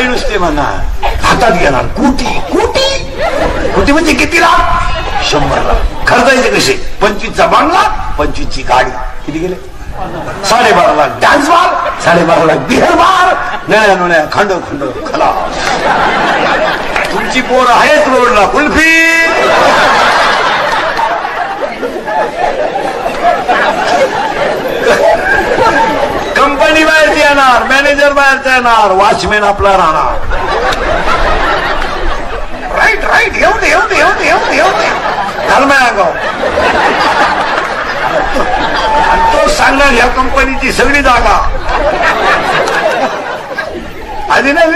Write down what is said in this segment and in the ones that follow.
काही नुसते म्हणणार हातात घेणार कोटी कोटी कोटी म्हणजे किती लाख 100 लाख खर्चायचे कसे 25चा बांगला 25ची गाडी किती गेले 12.5 लाख डान्स बार 12.5 लाख बिहर बार नळ्या नळ्या खंड खंड खलास तुमची पोर आहेच रोडला कुल्फी कंपनी बाहेरची येणार मॅनेजर बाहेरचा येणार वॉचमॅन आपला राहणार राईट राईट येऊ दे येऊ दे येऊ दे येऊ दे येऊ दे धर्मया गाव आणि तो सांगणार ह्या कंपनीची सगळी जागा आधी नाही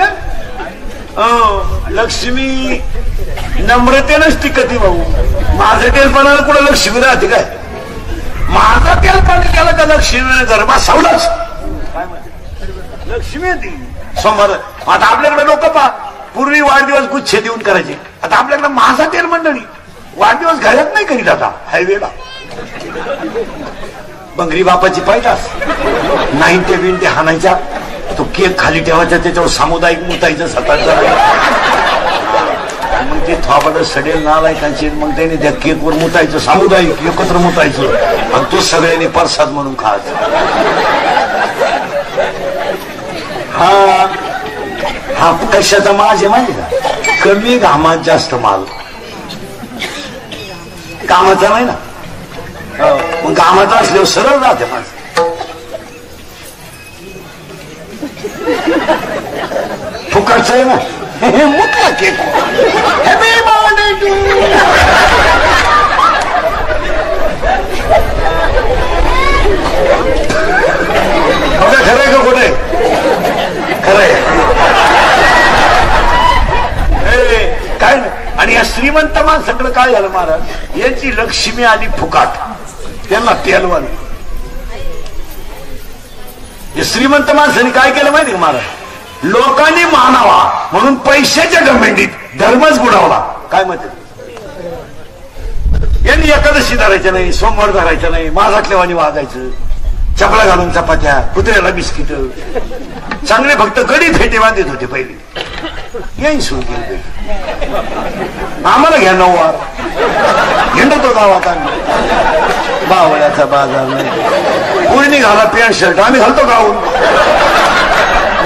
लक्ष्मी नम्रतेनच टिकती भाऊ माझं तेलपणाला कुठं लक्ष्मी राहते काय माझा तेलपण केला का लक्ष्मी गरबा सावलाच लक्ष्मी ती सोमवार आता आपल्याकडे लोक पा पूर्वी वाढदिवस गुच्छ देऊन करायचे आता आपल्याकडे माझा तेल मंडळी वाढदिवस घरात नाही करीत आता हायवेला बंगरी बापाची पाहिलास 90 हाणायच्या तो केक खाली ठेवायचा त्याच्यावर सामुदायिक मुतायचं सकाळचं मग ते थोबाड सडेल नालायकांची मग त्याने त्या केकवर मुतायचं सामुदायिक एकत्र मुतायचं आणि तो सगळ्यांनी प्रसाद म्हणून खायचा हा हा कशाचा माज आहे माहिती का कमी घामात जास्त माल कामाचा नाही ना मग कामाचा असल्यावर सरळ राहते माणसं फुकटचं आहे ना हे मुतला केक हॅपी बर्थडे टू बघा खरंय का कुठे खरंय काय ना आणि या श्रीमंत माणसाकडे काय झालं महाराज यांची लक्ष्मी आली फुकाट त्यांना तेलवान हे श्रीमंत माणसाने काय केलं माहिती का महाराज लोकांनी मानावा म्हणून पैशाच्या गमेंडीत धर्मच बुडावला काय म्हणते यांनी एकादशी धरायचं नाही सोमवार धरायचं नाही माझातल्या वाणी वागायचं चपला घालून चपात्या कुत्र्याला बिस्किट चांगले फक्त गडी फेटे बांधित होते पहिले यांनी सुरू केली आम्हाला घ्या 9 वार हिंडतो गावात बावळ्याचा बाजार नाही पूर्णी घाला पॅन्ट शर्ट आम्ही घालतो गाऊन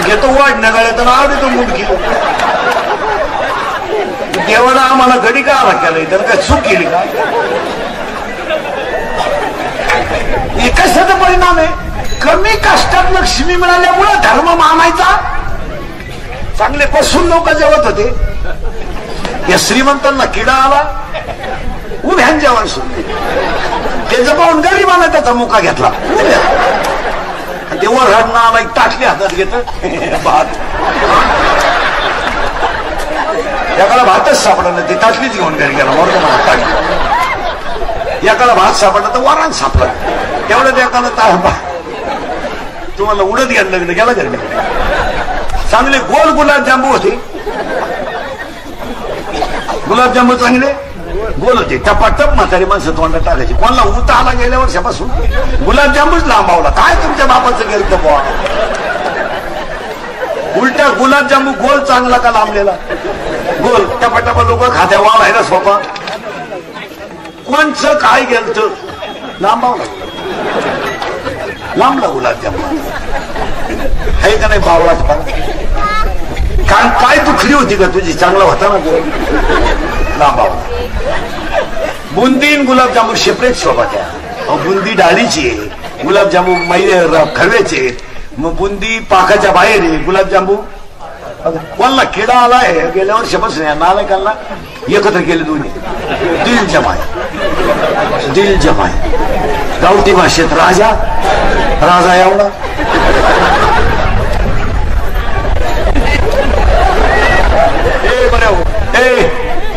घेतो वाट नगाळ्यात आवडतो मुंडकी देवानं आम्हाला गडी का आला केलाय तर काय चूक केली का कशाचा परिणाम आहे कमी कष्टात लक्ष्मी मिळाल्यामुळे धर्म मानायचा चांगले पसून लोक जेवत होते या श्रीमंतांना किडा आला उभ्यान जेवण सुरू त्याचं पाहून गरीबाला त्याचा मुका घेतला ते वर रडणं आला एक ताटली हातात घेत भात एकाला भातच सापडला नाही ती ताटलीच घेऊन घरी गेला मोर ताटली एकाला भात सापडला तर वरान सापडला तेवढं एकाला तुम्हाला उडत घ्यायला लागलं गेला घरी चांगले गोल गुलाबजांबू होते गुलाबजांबू चांगले गोल होते टपाटप म्हातारी माणसं तोंडात टाकायची कोणाला उता आला गेल्या वर्षापासून गुलाबजांबूच लांबावला काय तुमच्या बापाचं गेलं बुवा उलट्या गुलाबजांबू गोल चांगला का लांबलेला गोल टपाटपा लोक खात्या वाढायला सोपा कोणचं काय गेलं लांबावला लांबला गुलाबजांबू आहे का नाही बावळाच कारण काय दुखली होती का तुझी चांगला होता ना लांबावला बुंदीन गुलाबजामुन सेपरेट सोबत आहे बुंदी डाळीची आहे गुलाबजामू खरव्याचे मग बुंदी पाकाच्या बाहेर आहे गुलाबजांबू कोणाला किडा आलाय गेल्या वर्षापासून या नालायकांना एकत्र केले दोन्ही दिल जमाय गावठी भाषेत राजा राजा एवढा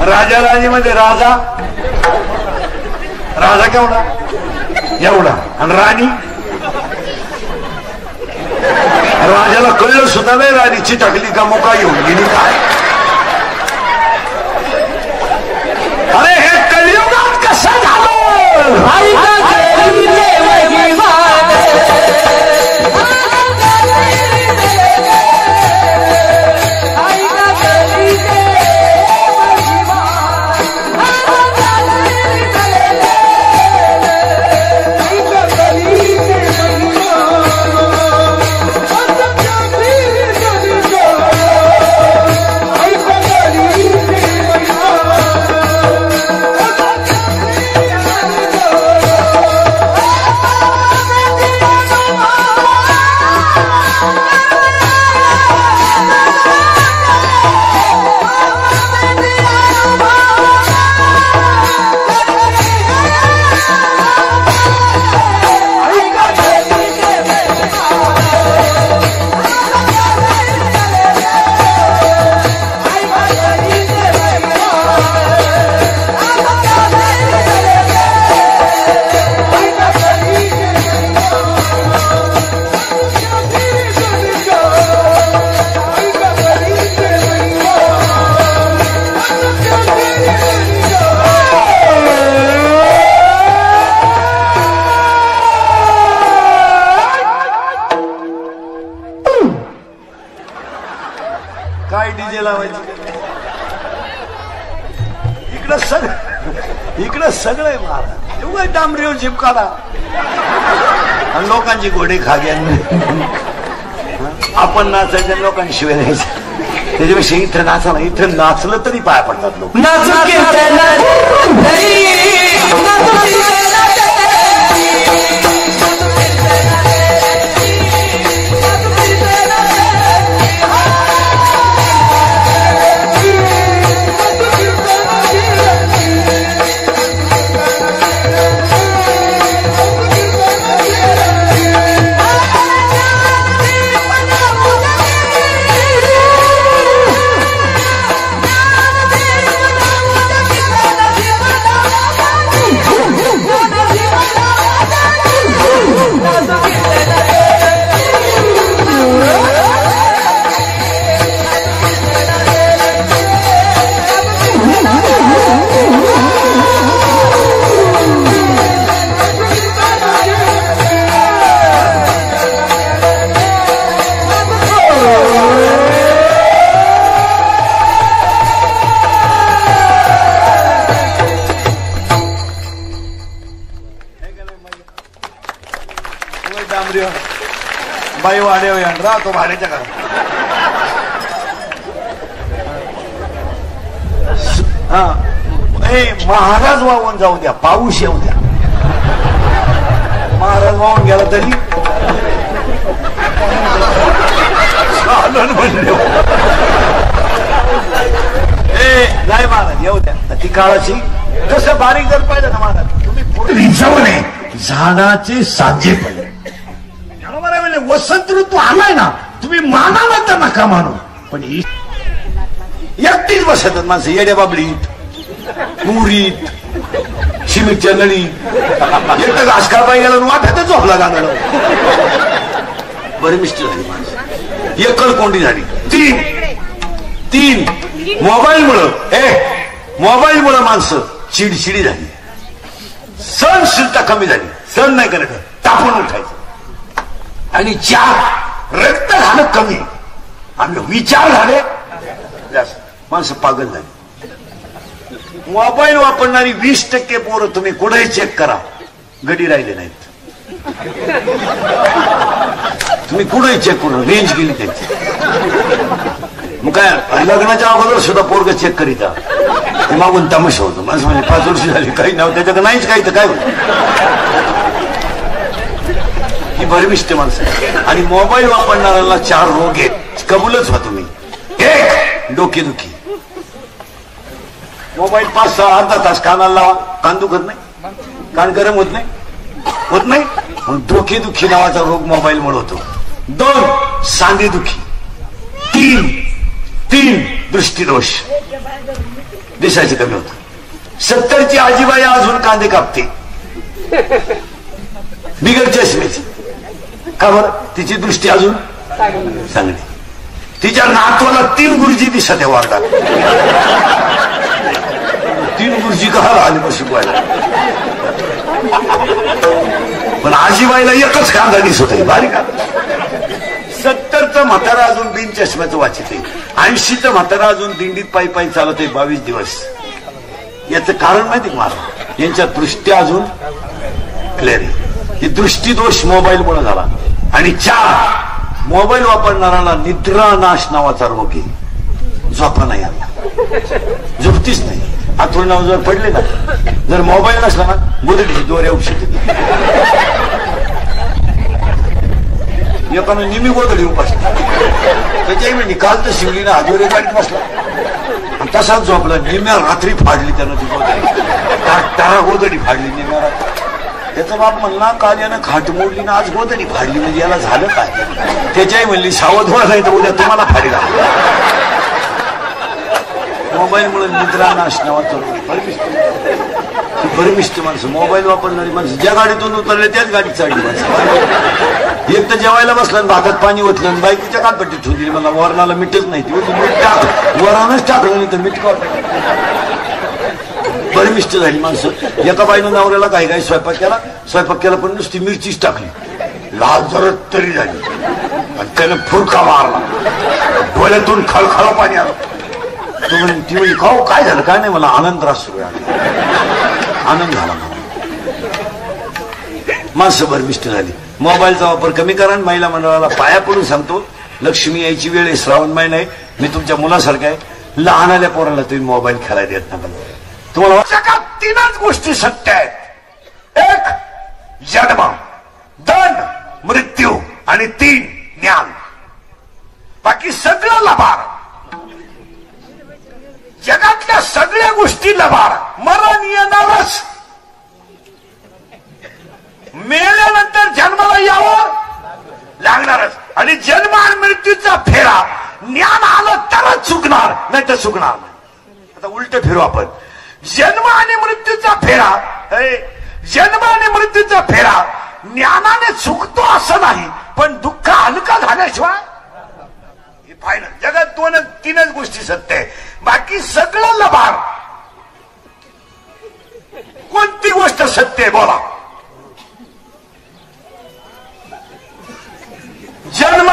राजा राणी मध्ये राजा राजा केवढा एवढा आणि राणी राजाला कळलं सुद्धा नाही राणीची टाकली का मोका येऊन गेली काय अरे हे कलियुगात कसं झालं सगळं इकडं सगळं आहे महाराज. एवढं डांबरीवर चिपकाला आणि लोकांची घोडे खाग्यान आपण नाचायचं लोकांनी शिवाय द्यायचं. त्याच्यापेक्षा इथं नाचाला, इथं नाचलं तरी पाया पडतात लोक. बाई वाडे राहतो भाड्याच्या घरात. हा महाराज वाहून जाऊ द्या, पाऊस येऊ द्या. महाराज वाहून गेला तरी नाही महाराज येऊ द्या. ती काळाची कसं बारीक जर पाहिजे ना महाराज तुम्ही जाऊ नये. झाडाचे साजे पडले वसंत ऋतू आलाय ना, तुम्ही मानाला तर नका मानू. पण एकटीच बसतात माणसं येड्या बाबडीत, मुरीत, शिमिटच्या नळी. एकटं घास कापाय गेला वाट्यातच झोपला गाणं. बरे मिस्टर झाली माणसं, एकल कोंडी झाली. तीन मोबाईलमुळं माणसं चिडचिडी झाली. सहनशीलता कमी झाली, सहन नाही करत, तापून उठायचं. आणि 4 रक्त झालं कमी आणि विचार झाले जास्त. माणसं पागल झाली. मोबाईल वापरणारी 20% पोरं तुम्ही कुठेही चेक करा, गडी राहिले नाहीत. तुम्ही कुठेही चेक करू, रेंज गेली त्यांची. मग काय लग्नाच्या अगोदर सुद्धा पोरग चेक करीता, ते मागून तमाशा होतो. माणसं म्हणजे 5 वर्ष झाली काही नाव त्याच्याकडे नाहीच, काही तर काय होत. ही भरमिष्ट माणसं. आणि मोबाईल वापरणाऱ्याला 4 रोग आहेत, कबूलच व्हा तुम्ही. 1 डोकेदुखी. मोबाईल 5-6 अर्धा तास कानाला लावा, कान दुखत नाही, कान गरम होत नाही. मग डोकेदुखी नावाचा रोग मोबाईलमुळे होतो. 2 सांधेदुखी. 3 दृष्टीदोष, दिसायचं कमी होतं. 70ची आजीबाई अजून कांदे कापते बिगर चष्मेची. का बरं? तिची दृष्टी अजून चांगली. तिच्या नातवाला 3 गुरुजी दिसत आहे वार्डात. 3 गुरुजी का आले मग शिकवायला. पण आजीबाईला एकच कांदा दिसत आहे बारीक. 70चं म्हातारा अजून बिन चष्म्याचं वाचित आहे. 80चं म्हातारा अजून दिंडीत पायी चालत आहे 22 दिवस. याचं कारण माहिती का मला? यांच्या दृष्टी अजून क्लिअर आहे. ही दृष्टीदोष मोबाईलमुळे झाला. आणि 4 मोबाईल वापरणाऱ्याला निद्रानाश नावाचा रोग आहे. झोपा नाही आता, झोपतीच नाही. आथरून नाव जर पडले ना, जर मोबाईल नसला ना, गोदडीची दोऱ्या उपशेत. एकानं निमी गोदडी उपासली, त्याच्याही म्हणजे काल तर शिवलीनं हाजोरे गाडीत बसला आणि तसाच झोपला. निम्या रात्री फाडली त्यानं ती गोदडी. टारा गोदडी फाडली निम्या रात्री. त्याचा बाप म्हणला काल यानं खाट मोडली ना, आज गोदडी फाडली, म्हणजे याला झालं काय? त्याच्याही म्हणली सावध व्हा, नाही तर उद्या तुम्हाला फाडला. मोबाईलमुळे निद्रानाश नावाचं भरमिष्ट माणसं, मोबाईल वापरणारी माणसं. ज्या गाडीतून उतरले त्याच गाडीत चढली माणसं. एक तर जेवायला बसलं, भातात पाणी ओतलं, बायकोच्या कालपट्टीत ठेवली. मला वरणाला मीठच नाही, मीठ टाक, वरानच टाकलं नाही तर मीठ का. भरमिष्ट झाली माणसं. एका बाईनं नवऱ्याला काही स्वयंपाक केला पण नुसती मिरचीच टाकली. लाल जरत तरी झाली आणि त्यानं फुरका मारला, डोळ्यातून खळखळ पाणी आलं. ती म्हणजे खाऊ काय झालं काय नाही, मला आनंद रास सुरू आहे, आनंद झाला मला. माणसं भरमिष्ट झाली. मोबाईलचा वापर कमी करा. महिला मंडळाला पाया पडून सांगतो, लक्ष्मी यायची वेळ आहे, श्रावण महिना आहे, मी तुमच्या मुलासारखा आहे, लहानाल्या पोराला तुम्ही मोबाईल खेळायला देत नका. तुम्हाला जगात 3च गोष्टी सत्य आहेत. एक जन्म, 2 मृत्यू आणि 3 ज्ञान. बाकी सगळं लबाड. जगातल्या सगळ्या गोष्टी लबाड. मरण येणारच, मेल्यानंतर जन्माला यावं लागणारच. आणि जन्म आणि मृत्यूचा फेरा ज्ञान आलं तरच चुकणार, नाही तर चुकणार. आता उलट फिरू आपण. जन्म आणि मृत्यूचा फेरा, जन्म आणि मृत्यूचा फेरा ज्ञानाने चुकतो असं नाही, पण दुःख हलका झाल्याशिवाय फायनल. जगात 2-3च गोष्टी सत्य आहे, बाकी सगळं लबाड. कोणती गोष्ट सत्य आहे बोला? जन्म,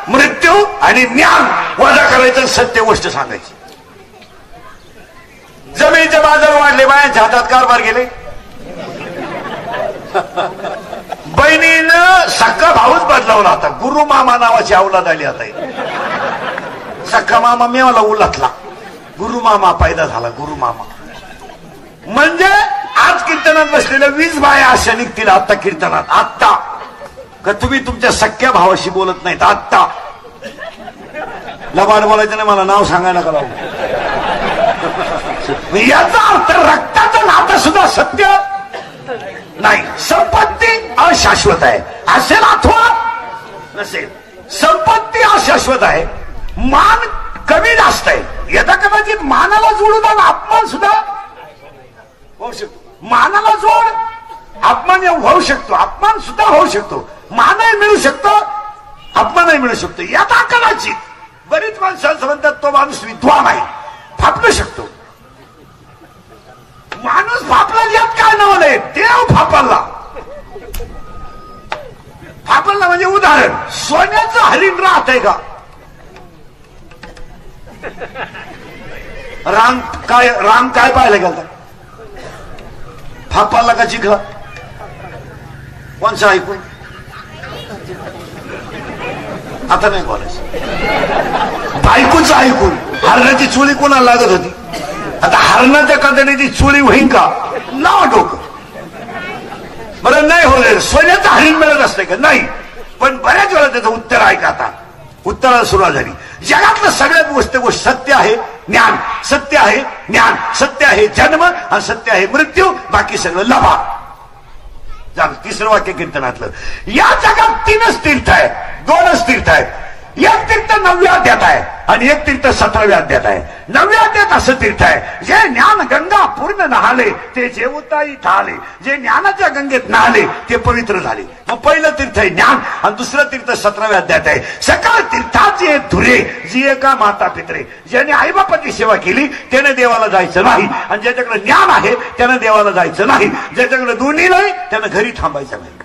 मृत्यू आणि ज्ञान वजा करायचं, सत्य गोष्ट सांगायची. जमिनीचे बाजार वाढले, बायांच्या हातात कारभार गेले. बहिणीनं सक्का भाऊच बदलावला होता. गुरु मामा नावाची अवलाद आली. आता सक्का मामा मेवाला उलटला, गुरु मामा पैदा झाला. गुरु मामा म्हणजे आज कीर्तनात बसलेल्या 20 बाया अशा निघतील आता कीर्तनात. आत्ता का तुम्ही तुमच्या सख्या भावाशी बोलत नाहीत? आत्ता लबाड बोलायचं नाही, मला नाव सांगायला का लावू. याचा अर्थ रक्ताचं नातं सुद्धा सत्य नाही. संपत्ती अशाश्वत आहे, असेल अथवा नसेल. संपत्ती अशाश्वत आहे. मान कमी जास्त आहे. यदा कदाचित मानाला जोडून अपमान सुद्धा होऊ शकतो. मानाला जोड अपमान होऊ शकतो, अपमान सुद्धा होऊ शकतो. मानही मिळू शकतो, अपमानही मिळू शकतो. यदा कदाचित बरीच माणसं असं म्हणतात तो माणूस विद्वान आहे, फापलू शकतो. माणूस फापला यात काय नाव नाही. देव फापला. फापला म्हणजे उदाहरण, सोन्याचं हरिण राहत आहे का? राम काय पाहायला गेलता? फापाला का जिंकला? कोणचं ऐकून? आता नाही बोलायचं. बायकोचं ऐकून. हरणाची चोळी कोणाला लागत होती? आता हरणाच्या कातडीची चोळी होईन का? नाव डोकं. बरं नाही होईल. सोन्याचं हरिण मिळत असते का? नाही. पण बऱ्याच वेळा त्याचं उत्तर ऐका. आता उत्तराला सुरुवात झाली. जगातलं सगळ्यात गोष्ट सत्य आहे ज्ञान, सत्य आहे ज्ञान, सत्य आहे जन्म आणि सत्य आहे मृत्यू. बाकी सगळं लबा. झालं 3रं वाक्य कीर्तनातलं. या जगात 3च तीर्थ आहे, 2च तीर्थ आहेत. एक तीर्थ 9व्या अध्यात आहे आणि एक तीर्थ 17व्या अध्यात आहे. 9व्या अध्यात असं तीर्थ आहे, जे ज्ञान गंगा पूर्ण नहाले ते जेवताई ठाले. जे ज्ञानाच्या गंगेत नहाले ते पवित्र झाले. मग पहिलं तीर्थ आहे ज्ञान आणि दुसरं तीर्थ 17व्या अध्यात आहे. सकळ तीर्थाचे धुरे जी एका माता पित्रे. ज्याने आईबापाची सेवा केली त्याने देवाला जायचं नाही, आणि ज्याच्याकडे ज्ञान आहे त्यानं देवाला जायचं नाही. ज्याच्याकडे दोन्ही नाही त्यानं घरी थांबायचं नाही.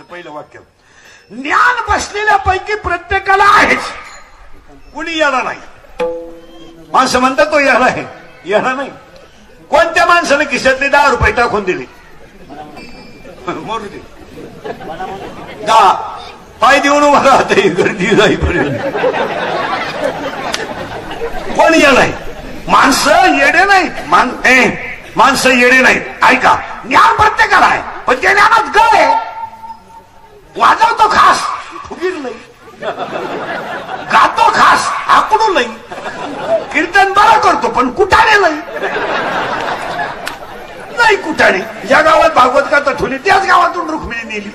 पहिलं वाक्य. ज्ञान बसलेल्यापैकी प्रत्येकाला आहेच, कुणी याला नाही. माणसं म्हणतात तो याला आहे, याला नाही. कोणत्या माणसाने खिशातले 10 रुपये टाकून दिले? मोरू दे. 10 पाय देऊन उभा राहते गर्दी जाईपर्यंत. कोण याला आहे? माणसं येडे नाहीत. माणसं येडे नाहीत. ऐका, ज्ञान प्रत्येकाला आहे, पण त्या ज्ञानात गळ आहे. वाजवतो खास, फुगीर नाही. गातो खास, आकडू नाही. कीर्तन बरं करतो पण कुठाने नाही. कुठाने. ज्या गावात भागवत का ठुली त्याच गावातून रुक्मिणी नेली.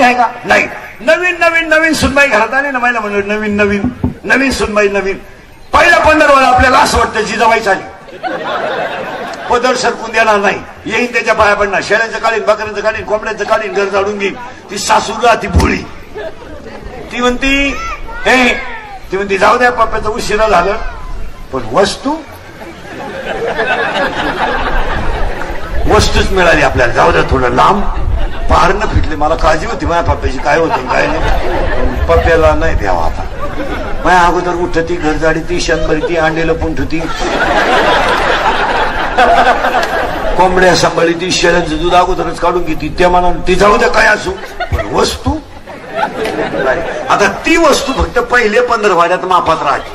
आहे का? नाही. नवीन नवीन नवीन सुनबाई घरात आली ना, महिला म्हणून नवीन नवीन नवीन सुनबाई नवीन. पहिल्या 15 वेळा आपल्याला असं वाटतं जिजाबाई चाली, पदर सरकून देणार नाही, येईन त्याच्या पाया पडणार, शेळ्यांचं काढीन, बकऱ्यांचं काढीन, कोंबड्यांचं काढीन, घर जाडून घेईन. ती सासूला ती भोळी, ती म्हणती जाऊ द्या पप्पाचं उशिरा झालं, पण वस्तूच मिळाली आपल्याला, जाऊ द्या थोडं लांब. पार न फिटले, मला काळजी होती माझ्या पप्प्याची, काय होतं काय नाही, पप्प्याला नाही द्यावा. आता माझ्या अगोदर उठती, घर जाडी ती, शंभरी ती, अंडेलं पुंठ ती, कोंबड्या सांभाळी ती, शेळ्यांचं दूध अगोदरच काढून घेते, त्या मनानं ती जाऊ द्या काय असू, पण वस्तू. आता ती वस्तू फक्त पहिले 15 वाड्यात मापात राहते.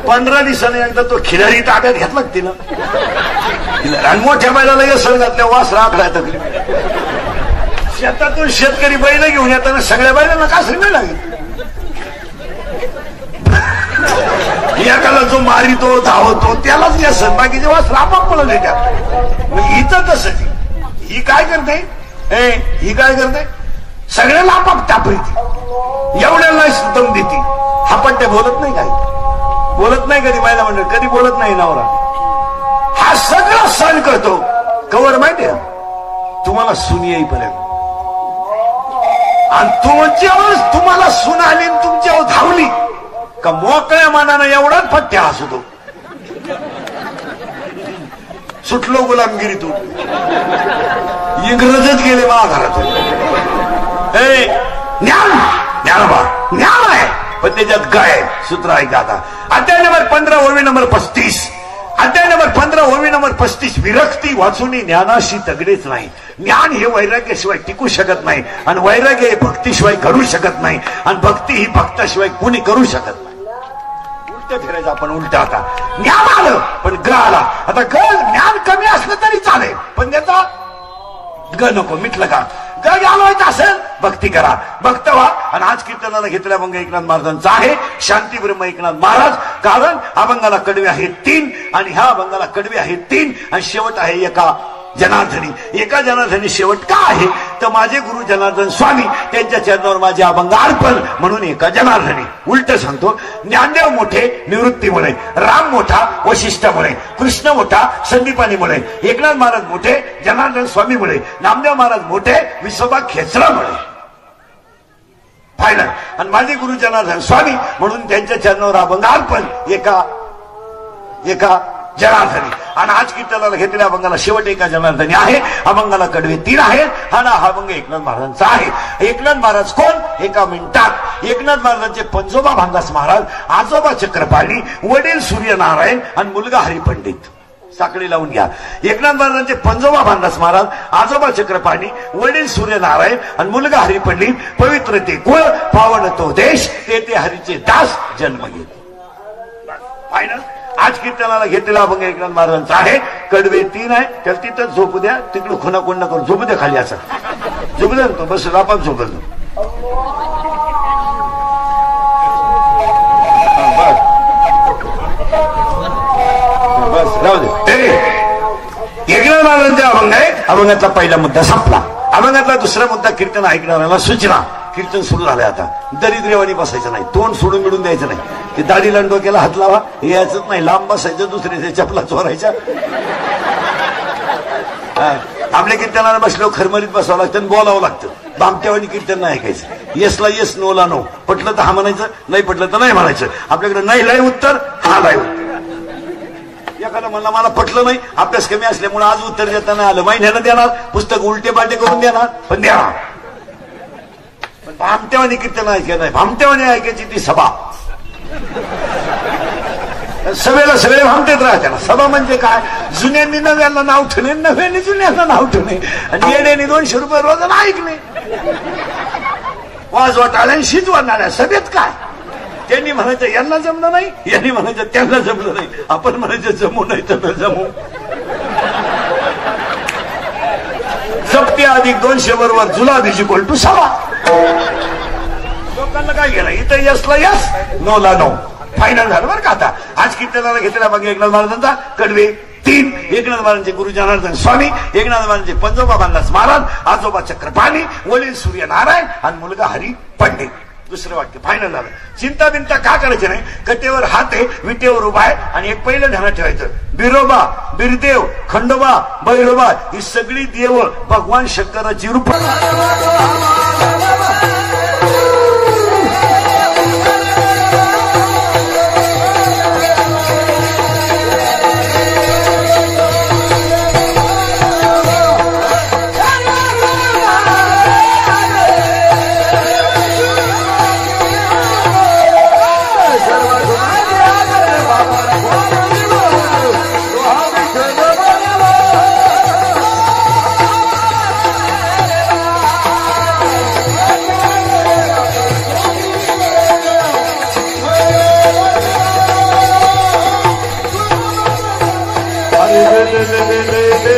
15 दिवसाने एकदा तो खिलारी ताब्यात घेतला तिनं, आणि मोठ्या बैलाला यसळ घातल्या वास राखला तकलीफ. शेतातून शेतकरी बैल घेऊन येताना सगळ्या बैलांना कासरी नाही लागेल. एकाला जो मारितो धावतो त्यालाच यसळ, बाकीचे वास रापाप पडले त्यात. हिचं तसं ही काय करते, ही काय करते, सगळ्याला आपाप तापयती, एवढ्याला दम देते. हा पण ते बोलत नाही, काही बोलत नाही, कधी महिला मंडळ कधी बोलत नाही नवरा. हा सगळं सण करतो कवर माहिती आहे तुम्हाला, सून येईपर्यंत. आणि तुमच्यावर तुम्हाला सून आली, तुमच्यावर धावली का मोकळ्या मनानं एवढाच फट्ट्या हसतो. सुटलो गुलामगिरीतून, इंग्रजच गेले महाघरातून. ज्ञान ज्ञानोबा ज्ञान आहे, पण त्याच्यात काय सूत्र ऐका आता. अध्याय नंबर 15 ओळी नंबर 35, अध्याय नंबर 15 ओळी नंबर 35. विरक्ती वाचून ज्ञानाशी तगडेच नाही. ज्ञान हे वैराग्याशिवाय टिकू शकत नाही, आणि वैराग्य हे भक्तीशिवाय घडू शकत नाही, आणि भक्ती ही भक्ताशिवाय कुणी करू शकत नाही. उलट फिरायचं आपण उलट. आता ज्ञान आलं पण ग आला. आता ज्ञान कमी असलं तरी चालेल, पण त्याचा ग नको, मिटलं का. ग घालवायचं असेल भक्ती करा, भक्त व्हा. आणि आज कीर्तनाला घेतल्या अभंग एकनाथ महाराजांचा आहे, शांती ब्रह्म एकनाथ महाराज. कारण अभंगाला कडवे आहेत 3, आणि ह्या अभंगाला कडवे आहेत 3, आणि शेवट आहे एका जनार्दनी. एका जनार्दनी शेवट का आहे तर माझे गुरु जनार्दन स्वामी, त्यांच्या चरणावर माझे अभंग अर्पण, म्हणून एका जनार्दनी. उलट सांगतो, ज्ञानदेव मोठे निवृत्तीमुळे, राम मोठा वशिष्ठामुळे, कृष्ण मोठा संदीपानीमुळे, एकनाथ महाराज मोठे जनार्दन स्वामीमुळे, नामदेव महाराज मोठे विसोबा खेचरामुळे. फायनल. आणि माझे गुरु जनार्दन स्वामी, म्हणून त्यांच्या चरणावर अभंग अर्पण एका जनार्दनी. आणि आज कीर्तनाला घेतलेल्या अभंगाला शेवट एका जनार्दनी आहे. अभंगाला कडवे 3 आहेत, आणि हा अभंग एकनाथ महाराजांचा आहे. एकनाथ महाराज कोण? एका मिनिटात. एकनाथ महाराजांचे पंजोबा भांडास महाराज, आजोबा चक्रपाणी, वडील सूर्यनारायण, आणि मुलगा हरिपंडित. साखळी लावून घ्या. एकनाथ महाराजांचे पंजोबा भांडास महाराज, आजोबा चक्रपाणी, वडील सूर्यनारायण, आणि मुलगा हरिपंडित. पवित्र ते कुळ, पावन तो देश, ते हरीचे दास जन्म घेत. फायनल. आज कीर्तनाला घेतलेला अभंग एकनाथ महाराजांचा आहे. कडवे 3 आहे, त्याला तिथंच झोपू द्या, तिकडं खुना कोंड करून झोपू द्या खाली. असं झोपू द्या तो, बस रापात झोपल तो. बस राहू दे. एकनाथ महाराजांचा अभंग आहे. अभंगातला पहिला मुद्दा संपला. अभंगातला दुसरा मुद्दा कीर्तन ऐकणाऱ्याला सूचना. कीर्तन सुरू झालंय आता. दरिद्र्यवाणी बसायचं नाही, तोंड सोडून मिळून द्यायचं नाही, ते दाढीला डोक्याला हात लावा हे यायचंच नाही, लांब बसायचं, दुसऱ्याच्या चपला चोरायच्या. आपल्या कीर्तनाला बसलो खरमरीत बसावं लागतं, बोलावं लागतं. बामट्यावानी कीर्तन नाही ऐकायचं. येसला येस, नोला नो. पटलं तर हा म्हणायचं, नाही पटलं तर नाही म्हणायचं. आपल्याकडे नाही लाई उत्तर, हा लाई उत्तर. एखादा म्हणला मला पटलं नाही, अभ्यास कमी असल्यामुळे आज उत्तर देता नाही आलं, महिन्यानं देणार, पुस्तक उलटे पालटे करून देणार, पण द्या. पण भामट्यावानी कीर्तन ऐकायचं नाही. भामट्यावानी ऐकायची ती सभा. सभेला सगळे भामटेत राहते ना. सभा म्हणजे काय? जुन्यांनी नव्यांना नाव ठेवणे, नव्यांनी जुन्यांना नाव ठेवणे, आणि येण्याने 200 रुपये रोजानं ऐकणे. वाजवाटाळ्या शिजवणाऱ्या सभेत काय? त्यांनी म्हणायचं यांना जमलं नाही, यांनी म्हणायचं त्यांना जमलं नाही, आपण म्हणायचं जमू नाही तर न जमू. जप्ती अधिक 200 बरोबर जुला इक्वल टू सभा. लोकांना काय गेलं इथं यसला यस, नोला नो. फायनल झालं बरं का. आता आज कीर्तनाला घेतलेला मग एकनाथ महाराजांचा कडवे तीन एकनाथ महाराजांचे गुरु जनार्दन स्वामी, एकनाथ महाराजांचे पंजोबा बांधास महाराज, आजोबा चक्रपाणी, वडील सूर्यनारायण आणि मुलगा हरी पंडित. दुसरं वाक्य फायनल झालं. चिंता बिंता का करायची नाही. कटेवर हात आहे, विटेवर उभा आहे आणि एक पहिलं ध्यानात ठेवायचं, बिरोबा, बिरदेव, खंडोबा, भैरोबा ही सगळी देव भगवान शंकराची रूप.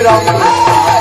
Ram